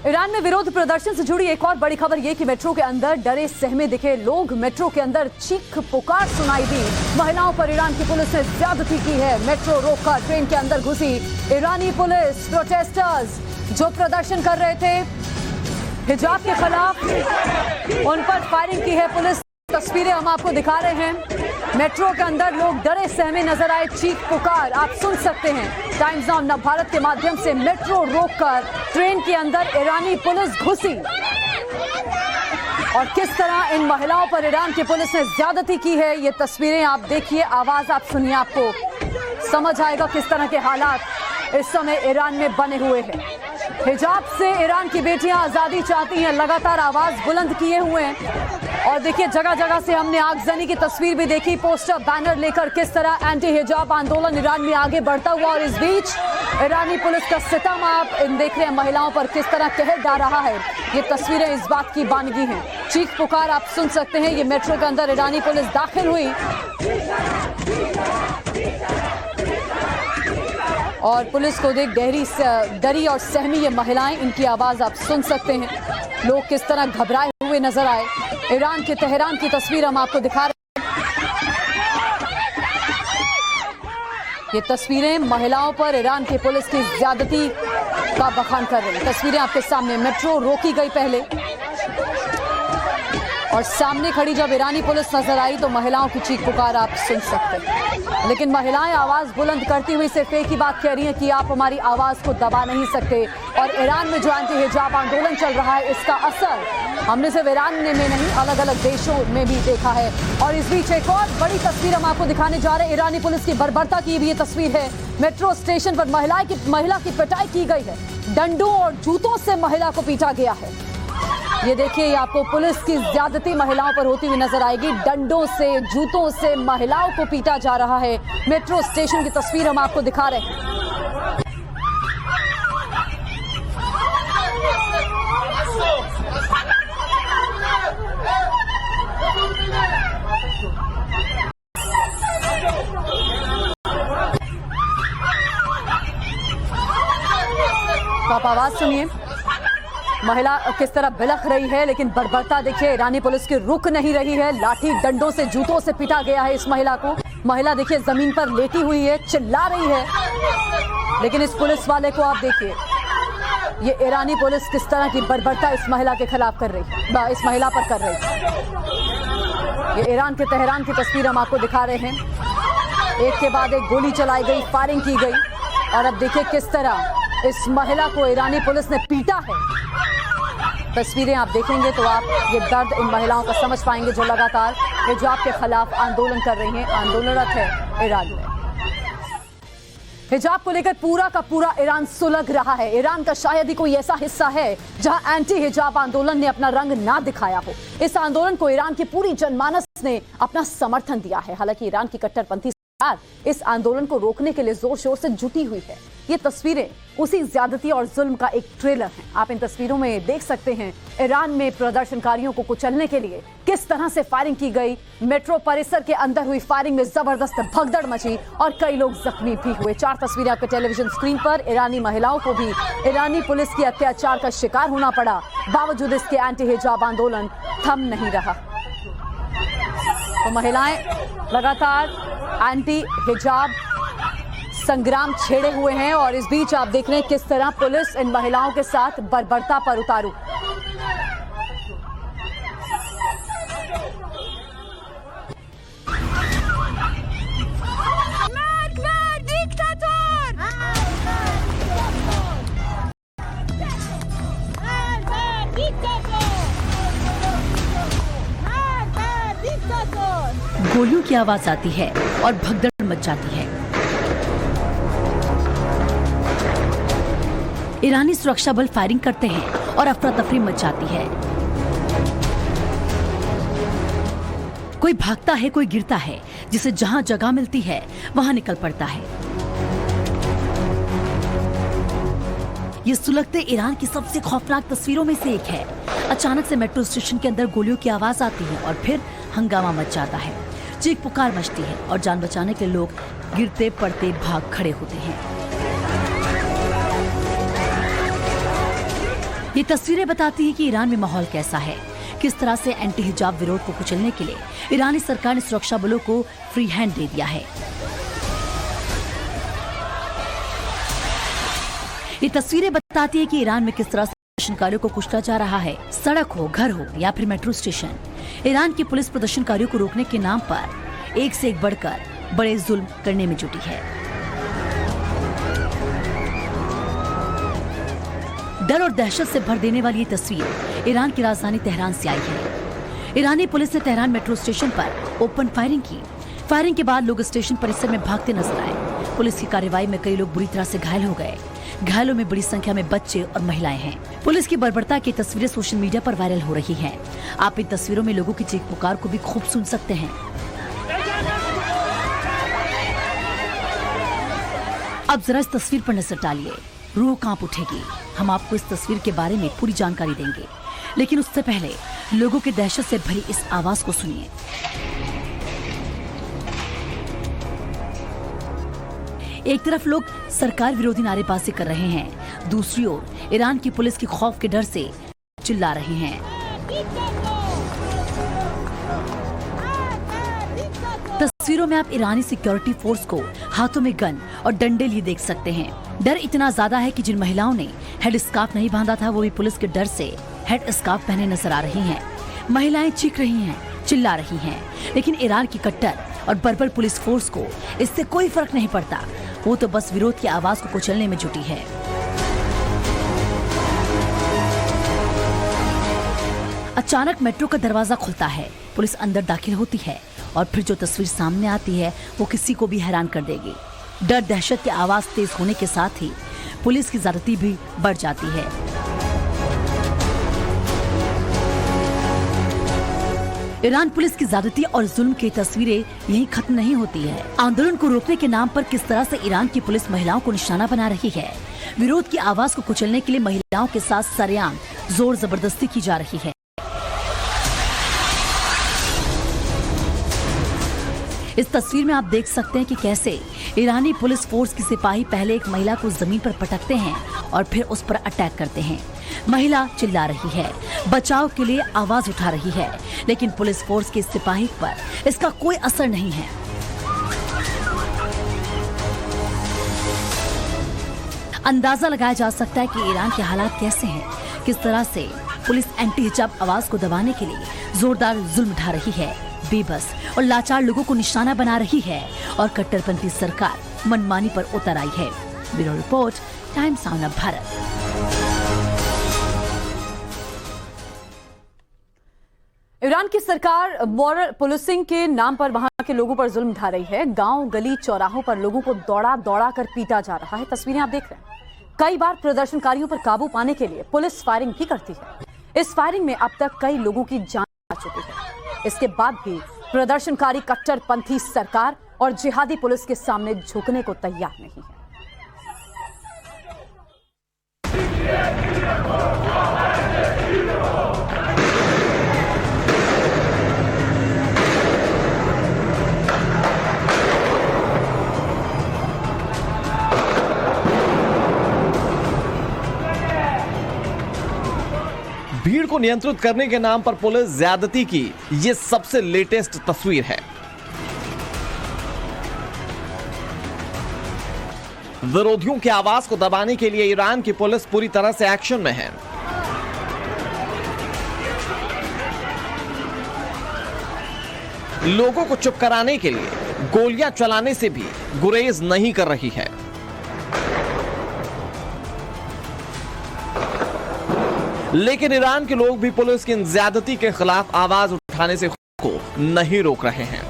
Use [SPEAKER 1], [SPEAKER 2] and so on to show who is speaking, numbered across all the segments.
[SPEAKER 1] Iran में विरोध प्रदर्शन से जुड़ी एक और बड़ी खबर ये कि मेट्रो के अंदर डरे सहमे दिखे लोग। मेट्रो के अंदर चीख पुकार सुनाई दी। महिलाओं पर ईरान की पुलिस ने ज्यादती की है। मेट्रो रोककर ट्रेन के अंदर घुसी ईरानी पुलिस। प्रोटेस्टर्स जो प्रदर्शन कर रहे थे हिजाब के खिलाफ, उन पर फायरिंग की है पुलिस। तस्वीरें हम आपको दिखा रहे हैं। मेट्रो के अंदर लोग डरे सहमे नजर आए, चीख पुकार आप सुन सकते हैं। टाइम्स नाउ नवभारत के माध्यम से मेट्रो रोककर ट्रेन के अंदर ईरानी पुलिस घुसी और किस तरह इन महिलाओं पर ईरान की पुलिस ने ज्यादती की है, ये तस्वीरें आप देखिए, आवाज आप सुनिए, आपको समझ आएगा किस तरह के हालात इस समय ईरान में बने हुए हैं। हिजाब से ईरान की बेटियां आजादी चाहती हैं, लगातार आवाज बुलंद किए हुए हैं। और देखिए जगह जगह से हमने आगजनी की तस्वीर भी देखी, पोस्टर बैनर लेकर किस तरह एंटी हिजाब आंदोलन ईरान में आगे बढ़ता हुआ। और इस बीच ईरानी पुलिस का सितम आप देख रहे हैं, महिलाओं पर किस तरह कहर ढा रहा है। ये तस्वीरें इस बात की बानगी हैं, चीख पुकार आप सुन सकते हैं। ये मेट्रो के अंदर ईरानी पुलिस दाखिल हुई और पुलिस को देख डरी और सहमी ये महिलाएं, इनकी आवाज आप सुन सकते हैं। लोग किस तरह घबराए हुए नजर आए। ईरान के तेहरान की तस्वीर हम आपको दिखा रहे हैं। ये तस्वीरें महिलाओं पर ईरान की पुलिस की ज्यादती का बखान कर रही हैं। तस्वीरें आपके सामने, मेट्रो रोकी गई पहले और सामने खड़ी जब ईरानी पुलिस नजर आई तो महिलाओं की चीख पुकार आप सुन सकते हैं। लेकिन महिलाएं आवाज बुलंद करती हुई सिर्फ एक ही बात कह रही हैं कि आप हमारी आवाज को दबा नहीं सकते। और ईरान में जो एंटी हिजाब आंदोलन चल रहा है, इसका असर हमने सिर्फ ईरान में नहीं अलग अलग देशों में भी देखा है। और इस बीच एक और बड़ी तस्वीर हम आपको दिखाने जा रहे हैं। ईरानी पुलिस की बर्बरता की भी ये तस्वीर है। मेट्रो स्टेशन पर महिला की पिटाई की गई है। डंडों और जूतों से महिला को पीटा गया है। ये देखिए, ये आपको पुलिस की ज्यादती महिलाओं पर होती हुई नजर आएगी। डंडों से, जूतों से महिलाओं को पीटा जा रहा है। मेट्रो स्टेशन की तस्वीर हम आपको दिखा रहे हैं। तो आप आवाज सुनिए, महिला किस तरह बिलख रही है। लेकिन बर्बरता देखिए, ईरानी पुलिस की रुक नहीं रही है। लाठी डंडों से, जूतों से पीटा गया है इस महिला को। महिला देखिए जमीन पर लेटी हुई है, चिल्ला रही है। लेकिन इस पुलिस वाले को आप देखिए, ये ईरानी पुलिस किस तरह की बर्बरता इस महिला के खिलाफ कर रही है, इस महिला पर कर रही है। ये ईरान के तेहरान की तस्वीर हम आपको दिखा रहे हैं। एक के बाद एक गोली चलाई गई, फायरिंग की गई और अब देखिए किस तरह इस महिला को ईरानी पुलिस ने पीटा है। तस्वीरें आप देखेंगे तो आप ये दर्द इन महिलाओं का समझ पाएंगे जो लगातार हिजाब के खिलाफ आंदोलन कर रही हैं, आंदोलनरत है ईरान में। हिजाब को लेकर पूरा का पूरा ईरान सुलग रहा है। ईरान का शायद ही कोई ऐसा हिस्सा है जहां एंटी हिजाब आंदोलन ने अपना रंग ना दिखाया हो। इस आंदोलन को ईरान की पूरी जनमानस ने अपना समर्थन दिया है। हालांकि ईरान की कट्टरपंथी इस आंदोलन को रोकने के लिए जोर शोर से जुटी हुई है। ये तस्वीरें उसी ज्यादती और जुल्म का एक ट्रेलर है। आप इन तस्वीरों में देख सकते हैं ईरान में प्रदर्शनकारियों को कुचलने के लिए किस तरह से फायरिंग की गई। मेट्रो परिसर के अंदर हुई फायरिंग में जबरदस्त भगदड़ मची और कई लोग जख्मी भी हुए। 4 तस्वीरें आपके टेलीविजन स्क्रीन पर। ईरानी महिलाओं को भी ईरानी पुलिस के अत्याचार का शिकार होना पड़ा। बावजूद इसके एंटी हिजाब आंदोलन थम नहीं रहा। तो महिलाएं लगातार एंटी हिजाब संग्राम छेड़े हुए हैं और इस बीच आप देख रहे हैं किस तरह पुलिस इन महिलाओं के साथ बर्बरता पर उतारू।
[SPEAKER 2] गोलियों की आवाज आती है और भगदड़ मच जाती है। ईरानी सुरक्षा बल फायरिंग करते हैं और अफरा तफरी मच जाती है। कोई भागता है, कोई गिरता है, जिसे जहां जगह मिलती है वहां निकल पड़ता है। ये सुलगते ईरान की सबसे खौफनाक तस्वीरों में से एक है। अचानक से मेट्रो स्टेशन के अंदर गोलियों की आवाज आती है और फिर हंगामा मच जाता है। चीख पुकार मचती है और जान बचाने के लोग गिरते पड़ते भाग खड़े होते हैं। ये तस्वीरें बताती हैं कि ईरान में माहौल कैसा है, किस तरह से एंटी हिजाब विरोध को कुचलने के लिए ईरानी सरकार ने सुरक्षा बलों को फ्री हैंड दे दिया है। ये तस्वीरें बताती है कि ईरान में किस तरह से प्रदर्शनकारियों को कुचला जा रहा है। सड़क हो, घर हो या फिर मेट्रो स्टेशन, ईरान की पुलिस प्रदर्शनकारियों को रोकने के नाम पर एक से एक बढ़कर बड़े जुल्म करने में जुटी है। डर और दहशत से भर देने वाली ये तस्वीर ईरान की राजधानी तेहरान से आई है। ईरानी पुलिस ने तेहरान मेट्रो स्टेशन पर ओपन फायरिंग की। फायरिंग के बाद लोग स्टेशन परिसर में भागते नजर आए। पुलिस की कार्रवाई में कई लोग बुरी तरह से घायल हो गए। घायलों में बड़ी संख्या में बच्चे और महिलाएं हैं। पुलिस की बर्बरता की तस्वीरें सोशल मीडिया पर वायरल हो रही हैं। आप इन तस्वीरों में लोगों की चीख पुकार को भी खूब सुन सकते हैं। अब जरा इस तस्वीर पर नजर डालिए, रूह कांप उठेगी। हम आपको इस तस्वीर के बारे में पूरी जानकारी देंगे, लेकिन उससे पहले लोगों की दहशत से भरी इस आवाज को सुनिए। एक तरफ लोग सरकार विरोधी नारेबाजी कर रहे हैं, दूसरी ओर ईरान की पुलिस की खौफ के डर से चिल्ला रहे हैं। तस्वीरों में आप ईरानी सिक्योरिटी फोर्स को हाथों में गन और डंडे लिए देख सकते हैं। डर इतना ज्यादा है कि जिन महिलाओं ने हेड स्कार्फ नहीं बांधा था वो भी पुलिस के डर से हेड स्कार्फ पहने नजर आ रही हैं। महिलाएं चीख रही हैं, चिल्ला रही हैं, लेकिन ईरान की कट्टर और बर्बर पुलिस फोर्स को इससे कोई फर्क नहीं पड़ता। वो तो बस विरोध की आवाज को कुचलने में जुटी है। अचानक मेट्रो का दरवाजा खुलता है, पुलिस अंदर दाखिल होती है और फिर जो तस्वीर सामने आती है वो किसी को भी हैरान कर देगी। डर दहशत की आवाज तेज होने के साथ ही पुलिस की ज्यादती भी बढ़ जाती है। ईरान पुलिस की ज्यादती और जुल्म की तस्वीरें यहीं खत्म नहीं होती है। आंदोलन को रोकने के नाम पर किस तरह से ईरान की पुलिस महिलाओं को निशाना बना रही है। विरोध की आवाज को कुचलने के लिए महिलाओं के साथ सरेआम जोर जबरदस्ती की जा रही है। इस तस्वीर में आप देख सकते हैं कि कैसे ईरानी पुलिस फोर्स की सिपाही पहले एक महिला को जमीन पर पटकते हैं और फिर उस पर अटैक करते हैं। महिला चिल्ला रही है, बचाव के लिए आवाज उठा रही है, लेकिन पुलिस फोर्स के सिपाही पर इसका कोई असर नहीं है। अंदाजा लगाया जा सकता है कि ईरान के हालात कैसे हैं, किस तरह से पुलिस एंटी हिजाब आवाज को दबाने के लिए जोरदार जुल्म उठा रही है, बेबस और लाचार लोगों को निशाना बना रही है और कट्टरपंथी सरकार मनमानी पर उतर आई है। Bureau report, times of Bharat.
[SPEAKER 1] Iran की सरकार मॉरल पुलिसिंग के नाम पर वहां के लोगों पर जुल्म ढा रही है। गांव, गली, चौराहों पर लोगों को दौड़ा दौड़ा कर पीटा जा रहा है। तस्वीरें आप देख रहे हैं। कई बार प्रदर्शनकारियों पर काबू पाने के लिए पुलिस फायरिंग भी करती है। इस फायरिंग में अब तक कई लोगों की जान जा चुकी है। इसके बाद भी प्रदर्शनकारी कट्टरपंथी सरकार और जिहादी पुलिस के सामने झुकने को तैयार नहीं है।
[SPEAKER 3] भीड़ को नियंत्रित करने के नाम पर पुलिस ज्यादती की ये सबसे लेटेस्ट तस्वीर है। विरोधियों की आवाज को दबाने के लिए ईरान की पुलिस पूरी तरह से एक्शन में है। लोगों को चुप कराने के लिए गोलियां चलाने से भी गुरेज नहीं कर रही है। लेकिन ईरान के लोग भी पुलिस की इन ज्यादती के खिलाफ आवाज उठाने से खुद को नहीं रोक रहे हैं।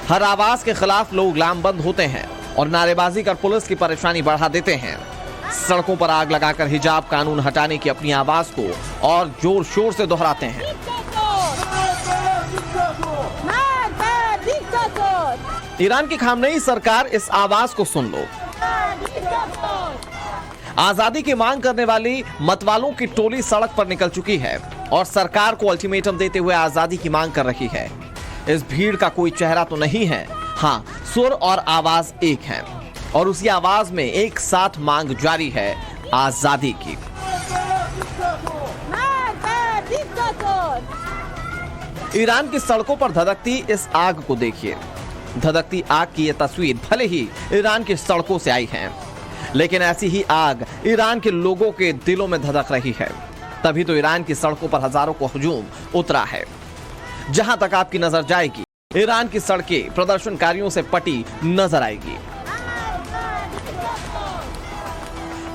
[SPEAKER 3] हर आवाज के खिलाफ लोग लामबंद होते हैं और नारेबाजी कर पुलिस की परेशानी बढ़ा देते हैं। सड़कों पर आग लगाकर हिजाब कानून हटाने की अपनी आवाज को और जोर शोर से दोहराते हैं। ईरान की खामनेई सरकार, इस आवाज को सुन लो। आजादी की मांग करने वाली मतवालों की टोली सड़क पर निकल चुकी है और सरकार को अल्टीमेटम देते हुए आजादी की मांग कर रही है। इस भीड़ का कोई चेहरा तो नहीं है, हाँ, सुर और आवाज एक है और उसी आवाज में एक साथ मांग जारी है आजादी की। ईरान की सड़कों पर धधकती इस आग को देखिए। धधकती आग की ये तस्वीर भले ही ईरान की सड़कों से आई है, लेकिन ऐसी ही आग ईरान के लोगों के दिलों में धधक रही है। तभी तो ईरान की सड़कों पर हजारों को हुजूम उतरा है। जहां तक आपकी नजर जाएगी, ईरान की सड़कें प्रदर्शनकारियों से पटी नजर आएगी।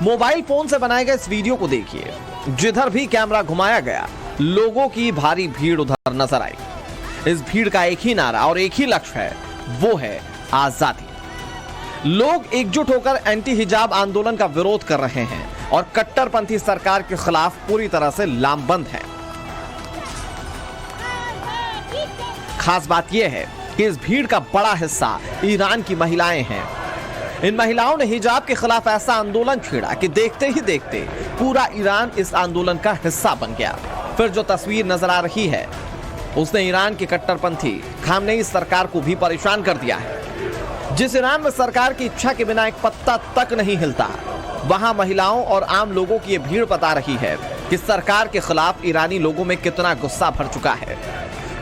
[SPEAKER 3] मोबाइल फोन से बनाए गए इस वीडियो को देखिए। जिधर भी कैमरा घुमाया गया, लोगों की भारी भीड़ उधर नजर आई। इस भीड़ का एक ही नारा और एक ही लक्ष्य है, वो है आजादी। लोग एकजुट होकर एंटी हिजाब आंदोलन का विरोध कर रहे हैं और कट्टरपंथी सरकार के खिलाफ पूरी तरह से लामबंद हैं। खास बात यह है कि इस भीड़ का बड़ा हिस्सा ईरान की महिलाएं हैं। इन महिलाओं ने हिजाब के खिलाफ ऐसा आंदोलन छेड़ा कि देखते ही देखते पूरा ईरान इस आंदोलन का हिस्सा बन गया। फिर जो तस्वीर नजर आ रही है, उसने ईरान की कट्टरपंथी खामनेई सरकार को भी परेशान कर दिया है। जिस ईरान में सरकार की इच्छा के बिना एक पत्ता तक नहीं हिलता, वहां महिलाओं और आम लोगों की ये भीड़ बता रही है कि सरकार के खिलाफ ईरानी लोगों में कितना गुस्सा भर चुका है।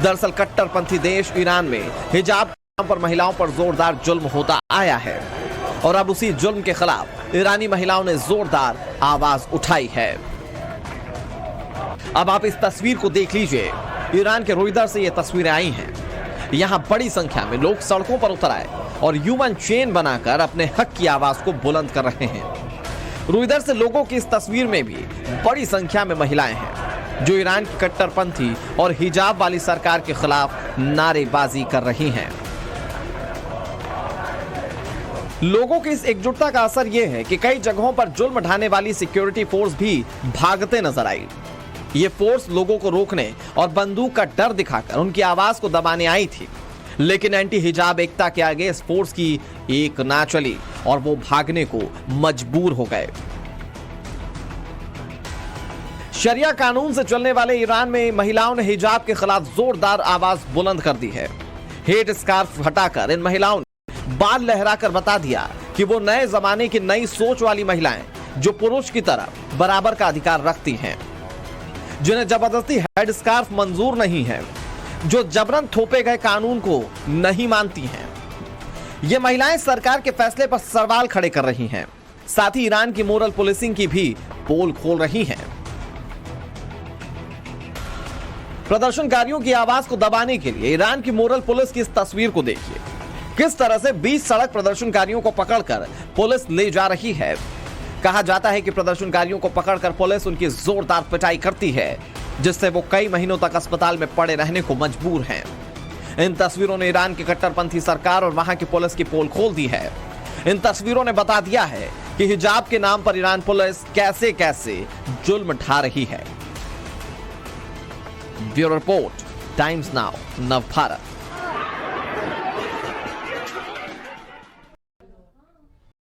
[SPEAKER 3] दरअसल कट्टरपंथी देश ईरान में हिजाब के नाम पर महिलाओं पर जोरदार जुल्म होता आया है और अब उसी जुल्म के खिलाफ ईरानी महिलाओं ने जोरदार आवाज उठाई है। अब आप इस तस्वीर को देख लीजिए। ईरान के रोइदर से ये तस्वीरें आई हैं। यहां बड़ी संख्या में लोग सड़कों पर उतर आए और ह्यूमन चेन बनाकर अपने हक की आवाज को बुलंद कर रहे हैं। रोइदर से लोगों की इस तस्वीर में भी बड़ी संख्या में महिलाएं हैं जो ईरान की कट्टरपंथी और हिजाब वाली सरकार के खिलाफ नारेबाजी कर रही हैं। लोगों की इस एकजुटता का असर यह है कि कई जगहों पर जुल्म ढाने वाली सिक्योरिटी फोर्स भी भागते नजर आई। ये फोर्स लोगों को रोकने और बंदूक का डर दिखाकर उनकी आवाज को दबाने आई थी, लेकिन एंटी हिजाब एकता के आगे इस फोर्स की एक ना चली और वो भागने को मजबूर हो गए। शरिया कानून से चलने वाले ईरान में महिलाओं ने हिजाब के खिलाफ जोरदार आवाज बुलंद कर दी है। हेड स्कार्फ हटाकर इन महिलाओं ने बाल लहराकर बता दिया कि वो नए जमाने की नई सोच वाली महिलाएं जो पुरुष की तरह बराबर का अधिकार रखती हैं, जिन्हें जबरदस्ती हेड स्कार्फ मंजूर नहीं है, जो जबरन थोपे गए कानून को नहीं मानती हैं। ये महिलाएं सरकार के फैसले पर सवाल खड़े कर रही हैं, साथ ही ईरान की मोरल पुलिसिंग की भी पोल खोल रही हैं। प्रदर्शनकारियों की आवाज को दबाने के लिए ईरान की मोरल पुलिस की इस तस्वीर को देखिए। किस तरह से 20 सड़क प्रदर्शनकारियों को पकड़कर पुलिस ले जा रही है। कहा जाता है कि प्रदर्शनकारियों को पकड़कर पुलिस उनकी जोरदार पिटाई करती है, जिससे वो कई महीनों तक अस्पताल में पड़े रहने को मजबूर हैं। इन तस्वीरों ने ईरान की कट्टरपंथी सरकार और वहां की पुलिस की पोल खोल दी है। इन तस्वीरों ने बता दिया है कि हिजाब के नाम पर ईरान पुलिस कैसे कैसे जुल्म ढा रही है। ब्यूरो रिपोर्ट, टाइम्स नाउ, नव भारत।